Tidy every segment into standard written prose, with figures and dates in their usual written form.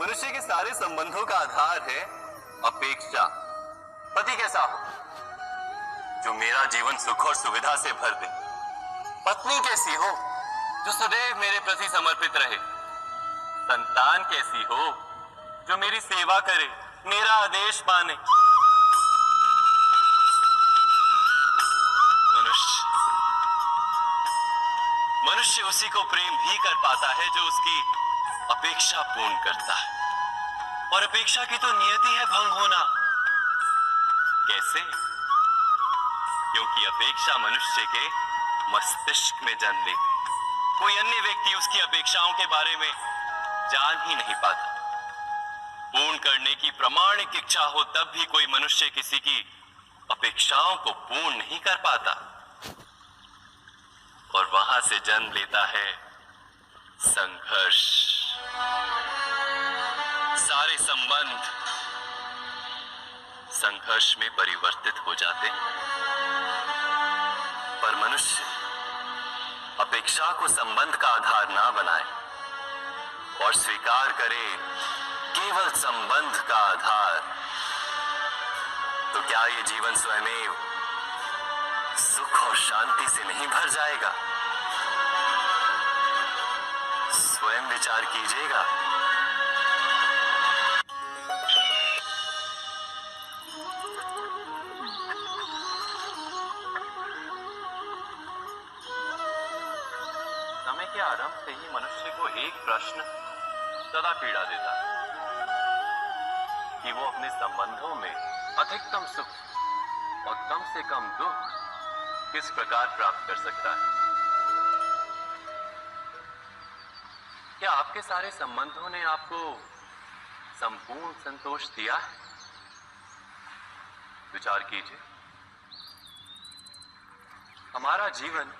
मनुष्य के सारे संबंधों का आधार है अपेक्षा। पति कैसा हो जो मेरा जीवन सुख और सुविधा से भर दे। पत्नी कैसी हो जो सदैव मेरे प्रति समर्पित रहे। संतान कैसी हो जो मेरी सेवा करे, मेरा आदेश माने। मनुष्य उसी को प्रेम भी कर पाता है जो उसकी अपेक्षा पूर्ण करता है, और अपेक्षा की तो नियति है भंग होना। कैसे? क्योंकि अपेक्षा मनुष्य के मस्तिष्क में जन्म लेती। कोई अन्य व्यक्ति उसकी अपेक्षाओं के बारे में जान ही नहीं पाता। पूर्ण करने की प्रामाणिक इच्छा हो तब भी कोई मनुष्य किसी की अपेक्षाओं को पूर्ण नहीं कर पाता, और वहां से जन्म लेता है संघर्ष। सारे संबंध संघर्ष में परिवर्तित हो जाते हैं, पर मनुष्य अपेक्षा को संबंध का आधार ना बनाए और स्वीकार करे केवल संबंध का आधार, तो क्या ये जीवन स्वयमेव सुख और शांति से नहीं भर जाएगा? स्वयं विचार कीजिएगा। समय के आरंभ से ही मनुष्य को एक प्रश्न सदा पीड़ा देता है कि वो अपने संबंधों में अधिकतम सुख और कम से कम दुख किस प्रकार प्राप्त कर सकता है। क्या आपके सारे संबंधों ने आपको संपूर्ण संतोष दिया है? विचार कीजिए। हमारा जीवन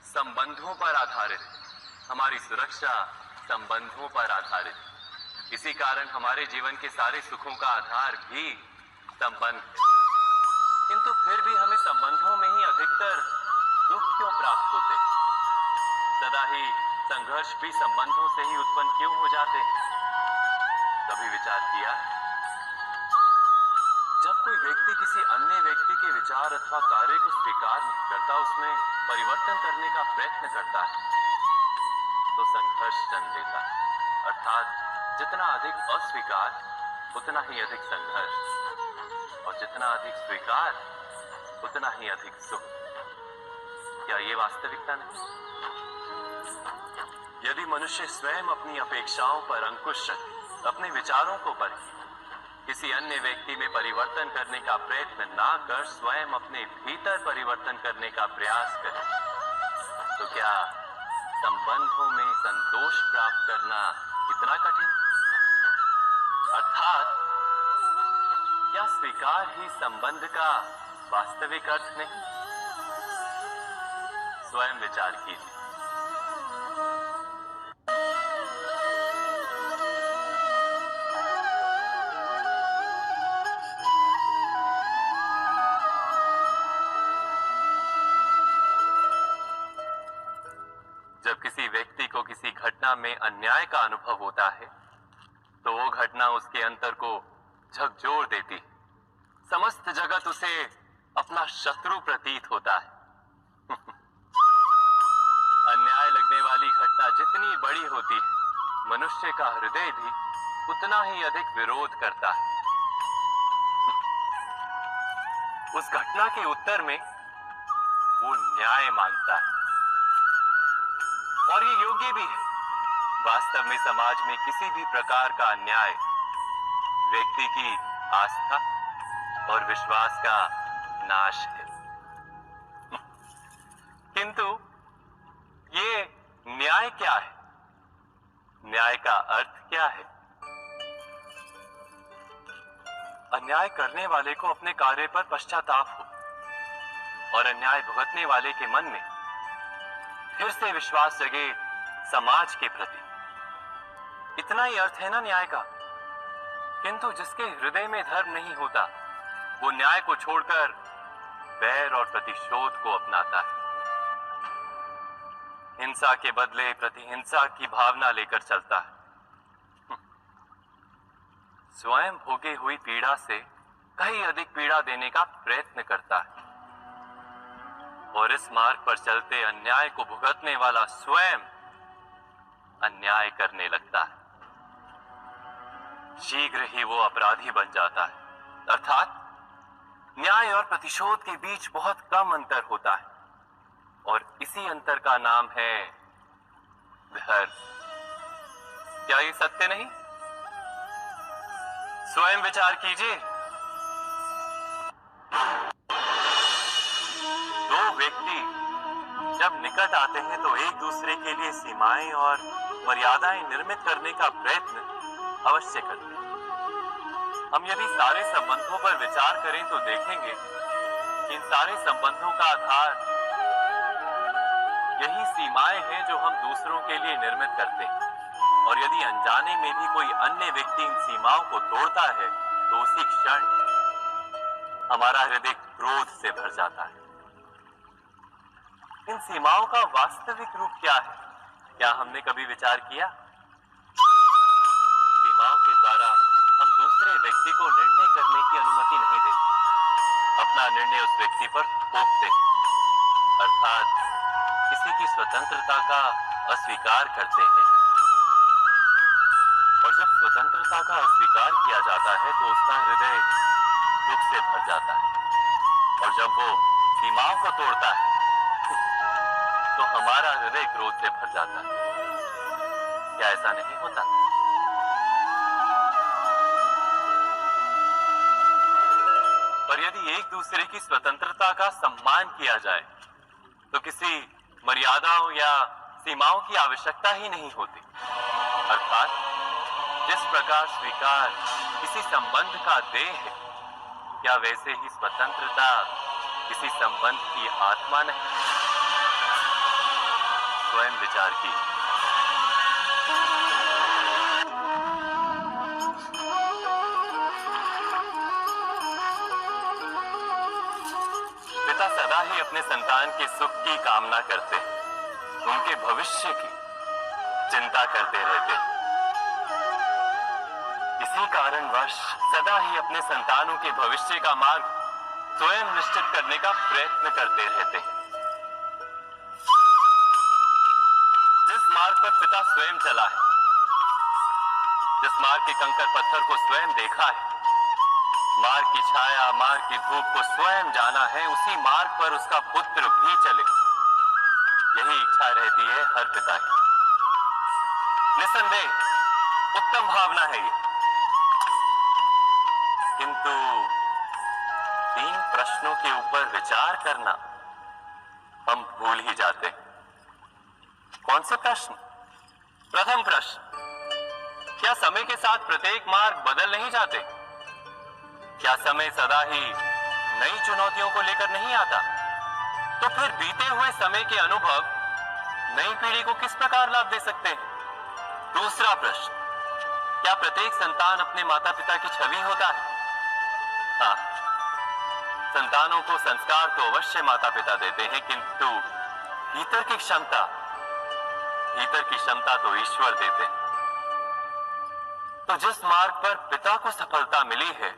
संबंधों पर आधारित है, हमारी सुरक्षा संबंधों पर आधारित है। इसी कारण हमारे जीवन के सारे सुखों का आधार भी संबंध है। किंतु फिर भी हमें संबंधों में ही अधिकतर दुख क्यों प्राप्त होते हैं? सदा ही संघर्ष भी संबंधों से ही उत्पन्न क्यों हो जाते हैं? कभी विचार किया? जब कोई व्यक्ति किसी अन्य व्यक्ति के विचार अथवा कार्य को स्वीकार नहीं करता, उसमें परिवर्तन करने का प्रयत्न करता है, तो संघर्ष जन्म लेता है। अर्थात जितना अधिक अस्वीकार उतना ही अधिक संघर्ष, और जितना अधिक स्वीकार उतना ही अधिक सुख। क्या ये वास्तविकता नहीं? यदि मनुष्य स्वयं अपनी अपेक्षाओं पर अंकुश रखे, अपने विचारों को परखे, किसी अन्य व्यक्ति में परिवर्तन करने का प्रयत्न ना कर स्वयं अपने भीतर परिवर्तन करने का प्रयास करे, तो क्या संबंधों में संतोष प्राप्त करना इतना कठिन? अर्थात क्या स्वीकार ही संबंध का वास्तविक अर्थ नहीं? स्वयं विचार कीजिए। जब किसी व्यक्ति को किसी घटना में अन्याय का अनुभव होता है, तो वो घटना उसके अंतर को झकझोर देती है। समस्त जगत उसे अपना शत्रु प्रतीत होता है। अन्याय लगने वाली घटना जितनी बड़ी होती है, मनुष्य का हृदय भी उतना ही अधिक विरोध करता है। उस घटना के उत्तर में वो न्याय मांगता है, और ये योग्य भी है। वास्तव में समाज में किसी भी प्रकार का अन्याय व्यक्ति की आस्था और विश्वास का नाश है। किंतु ये न्याय क्या है? न्याय का अर्थ क्या है? अन्याय करने वाले को अपने कार्य पर पश्चाताप हो, और अन्याय भुगतने वाले के मन में फिर से विश्वास जगे समाज के प्रति। इतना ही अर्थ है ना न्याय का। किंतु जिसके हृदय में धर्म नहीं होता, वो न्याय को छोड़कर बैर और प्रतिशोध को अपनाता है। हिंसा के बदले प्रतिहिंसा की भावना लेकर चलता है। स्वयं भोगी हुई पीड़ा से कहीं अधिक पीड़ा देने का प्रयत्न करता है और इस मार्ग पर चलते अन्याय को भुगतने वाला स्वयं अन्याय करने लगता है। शीघ्र ही वो अपराधी बन जाता है, अर्थात न्याय और प्रतिशोध के बीच बहुत कम अंतर होता है और इसी अंतर का नाम है धर्म। क्या ये सत्य नहीं? स्वयं विचार कीजिए। दो व्यक्ति जब निकट आते हैं तो एक दूसरे के लिए सीमाएं और मर्यादाएं निर्मित करने का प्रयत्न अवश्य करते हैं। हम यदि सारे संबंधों पर विचार करें तो देखेंगे कि इन सारे संबंधों का आधार यही सीमाएं हैं जो हम दूसरों के लिए निर्मित करते हैं और यदि अनजाने में भी कोई अन्य व्यक्ति इन सीमाओं को तोड़ता है तो उसी क्षण हमारा हृदय क्रोध से भर जाता है। इन सीमाओं का वास्तविक रूप क्या है? क्या हमने कभी विचार किया? सीमाओं के द्वारा हम दूसरे व्यक्ति को निर्णय करने की अनुमति नहीं देते, अपना निर्णय उस व्यक्ति पर थोपते, अर्थात किसी की स्वतंत्रता का अस्वीकार करते हैं। और जब स्वतंत्रता का अस्वीकार किया जाता है तो उसका हृदय दुख से भर जाता है और जब वो सीमाओं को तोड़ता है तो हमारा हृदय क्रोध से भर जाता है। क्या ऐसा नहीं होता? पर यदि एक दूसरे की स्वतंत्रता का सम्मान किया जाए तो किसी मर्यादाओं या सीमाओं की आवश्यकता ही नहीं होती। अर्थात जिस प्रकार स्वीकार किसी संबंध का देह है, क्या वैसे ही स्वतंत्रता किसी संबंध की आत्मा नहीं? स्वयं विचार कीजिए। पिता सदा ही अपने संतान के सुख की कामना करते हैं, उनके भविष्य की चिंता करते रहते हैं। इसी कारणवश सदा ही अपने संतानों के भविष्य का मार्ग स्वयं निश्चित करने का प्रयत्न करते रहते हैं। जिस मार्ग पर पिता स्वयं चला है, जिस मार्ग के कंकर पत्थर को स्वयं देखा है, मार्ग की छाया, मार्ग की धूप को स्वयं जाना है, उसी मार्ग पर उसका पुत्र भी चले, यही इच्छा रहती है हर पिता की। निसंदेह उत्तम भावना है ये, किंतु 3 प्रश्नों के ऊपर विचार करना हम भूल ही जाते हैं। कौन से प्रश्न? प्रथम प्रश्न, क्या समय के साथ प्रत्येक मार्ग बदल नहीं जाते? क्या समय सदा ही नई चुनौतियों को लेकर नहीं आता? तो फिर बीते हुए समय के अनुभव नई पीढ़ी को किस प्रकार लाभ दे सकते हैं? दूसरा प्रश्न, क्या प्रत्येक संतान अपने माता पिता की छवि होता है? हाँ, संतानों को संस्कार तो अवश्य माता पिता देते हैं, किंतु भीतर की क्षमता तो ईश्वर देते हैं। तो जिस मार्ग पर पिता को सफलता मिली है,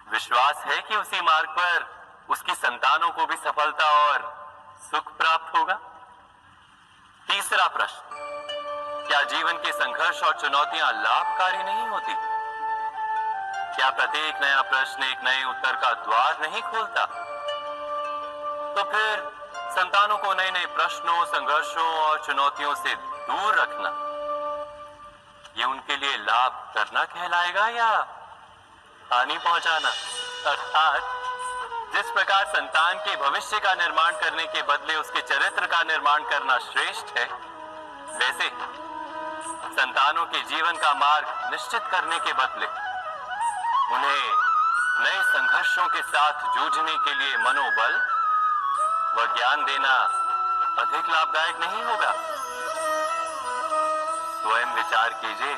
विश्वास है कि उसी मार्ग पर उसकी संतानों को भी सफलता और सुख प्राप्त होगा। तीसरा प्रश्न, क्या जीवन के संघर्ष और चुनौतियां लाभकारी नहीं होती? क्या प्रत्येक नया प्रश्न एक नए उत्तर का द्वार नहीं खोलता? तो फिर संतानों को नए नए प्रश्नों, संघर्षों और चुनौतियों से दूर रखना, ये उनके लिए लाभ करना कहलाएगा या हानि पहुंचाना? अर्थात जिस प्रकार संतान के भविष्य का निर्माण करने के बदले उसके चरित्र का निर्माण करना श्रेष्ठ है, वैसे संतानों के जीवन का मार्ग निश्चित करने के बदले उन्हें नए संघर्षों के साथ जूझने के लिए मनोबल व ज्ञान देना अधिक लाभदायक नहीं होगा? स्वयं विचार कीजिए।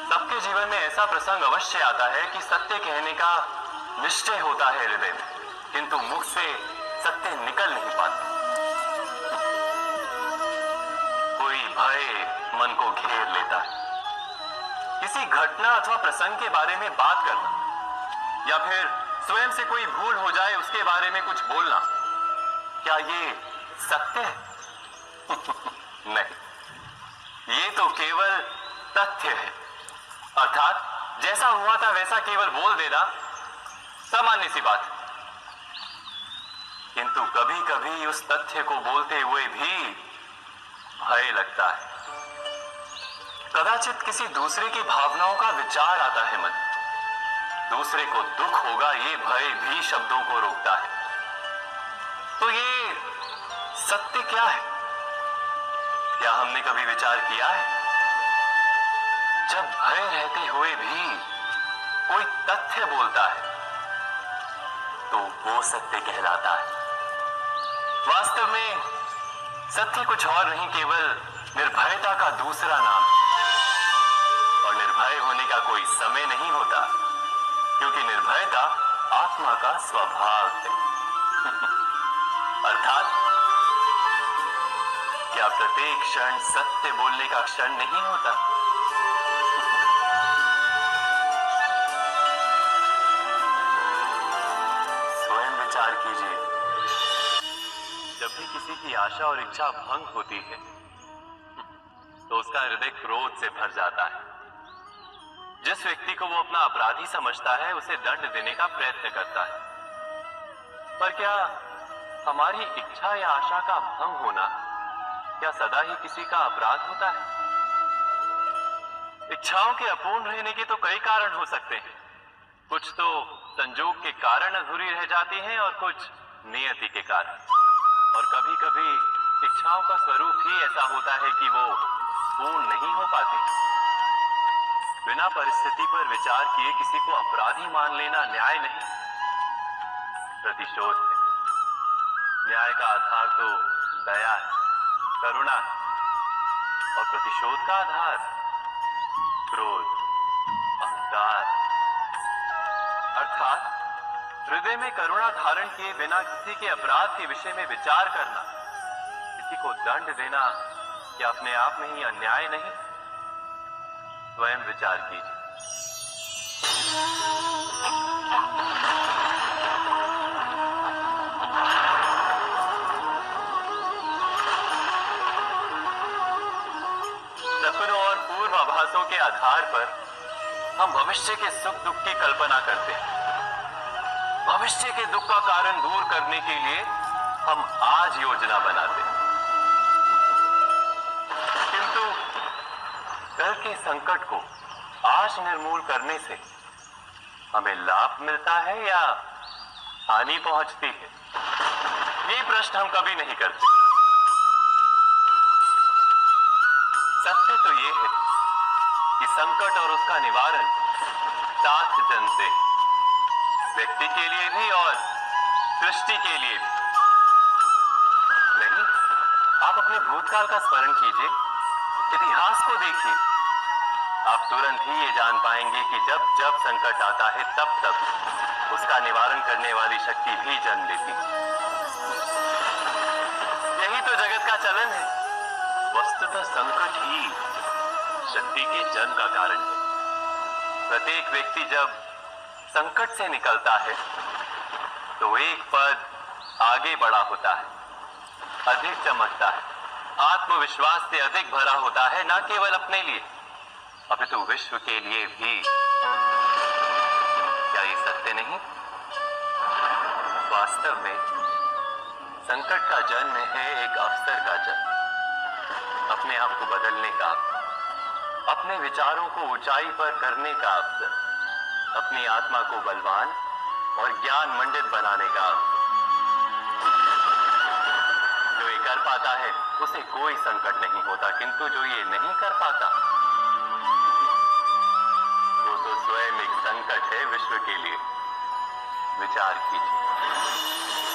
सबके जीवन में ऐसा प्रसंग अवश्य आता है कि सत्य कहने का निश्चय होता है हृदय में, किंतु मुख से सत्य निकल नहीं पाते। कोई भय मन को घेर लेता है। किसी घटना अथवा प्रसंग के बारे में बात करना या फिर स्वयं से कोई भूल हो जाए उसके बारे में कुछ बोलना, क्या ये सत्य है? नहीं, ये तो केवल तथ्य है। अर्थात जैसा हुआ था वैसा केवल बोल देना सामान्य सी बात है। किंतु कभी कभी उस तथ्य को बोलते हुए भी भय लगता है। कदाचित किसी दूसरे की भावनाओं का विचार आता है मन, दूसरे को दुख होगा ये भय भी शब्दों को रोकता है। तो ये सत्य क्या है? क्या हमने कभी विचार किया है? जब भय रहते हुए भी कोई तथ्य बोलता है तो वो सत्य कहलाता है। वास्तव में सत्य कुछ और नहीं, केवल निर्भयता का दूसरा नाम है। और निर्भय होने का कोई समय नहीं होता, क्योंकि निर्भयता आत्मा का स्वभाव है। अर्थात क्या प्रत्येक क्षण सत्य बोलने का क्षण नहीं होता? स्वयं विचार कीजिए। जब भी किसी की आशा और इच्छा भंग होती है तो उसका हृदय क्रोध से भर जाता है। जिस व्यक्ति को वो अपना अपराधी समझता है उसे दंड देने का प्रयत्न करता है। पर क्या हमारी इच्छा या आशा का भंग होना क्या सदा ही किसी का अपराध होता है? इच्छाओं के अपूर्ण रहने के तो कई कारण हो सकते हैं। कुछ तो संजोग के कारण अधूरी रह जाती हैं और कुछ नियति के कारण। और कभी कभी इच्छाओं का स्वरूप ही ऐसा होता है कि वो पूर्ण नहीं हो पाती। बिना परिस्थिति पर विचार किए किसी को अपराधी मान लेना न्याय नहीं, प्रतिशोध है। न्याय का आधार तो दया है, करुणा है, और प्रतिशोध का आधार क्रोध, अहंकार। अर्थात हृदय में करुणा धारण किए बिना किसी के अपराध के विषय में विचार करना, किसी को दंड देना, क्या अपने आप में ही अन्याय नहीं? स्वयं विचार कीजिए। सपनों और पूर्वाभासों के आधार पर हम भविष्य के सुख दुख की कल्पना करते हैं। भविष्य के दुख का कारण दूर करने के लिए हम आज योजना बनाते हैं। किंतु कल के संकट को आज निर्मूल करने से हमें लाभ मिलता है या हानि पहुंचती है? ये प्रश्न हम कभी नहीं करते। सत्य तो ये है कि संकट और उसका निवारण साथ जन से, व्यक्ति के लिए भी और सृष्टि के लिए भी। नहीं, आप अपने भूतकाल का स्मरण कीजिए, इतिहास को देखिए। आप तुरंत ही ये जान पाएंगे कि जब जब संकट आता है तब तब उसका निवारण करने वाली शक्ति भी जन्म लेती है। यही तो जगत का चलन है। वस्तुतः संकट ही शक्ति के जन्म का कारण है। प्रत्येक व्यक्ति जब संकट से निकलता है तो एक पद आगे बढ़ा होता है, अधिक चमकता है, आत्मविश्वास से अधिक भरा होता है, न केवल अपने लिए अपितु विश्व के लिए भी। क्या ये सत्य नहीं? वास्तव में संकट का जन्म है एक अवसर का जन्म, अपने आप को बदलने का, अपने विचारों को ऊंचाई पर करने का अवसर, अपनी आत्मा को बलवान और ज्ञान मंडित बनाने का अवसर। जो ये कर पाता है उसे कोई संकट नहीं होता, किंतु जो ये नहीं कर पाता वो तो स्वयं एक संकट है विश्व के लिए। विचार कीजिए।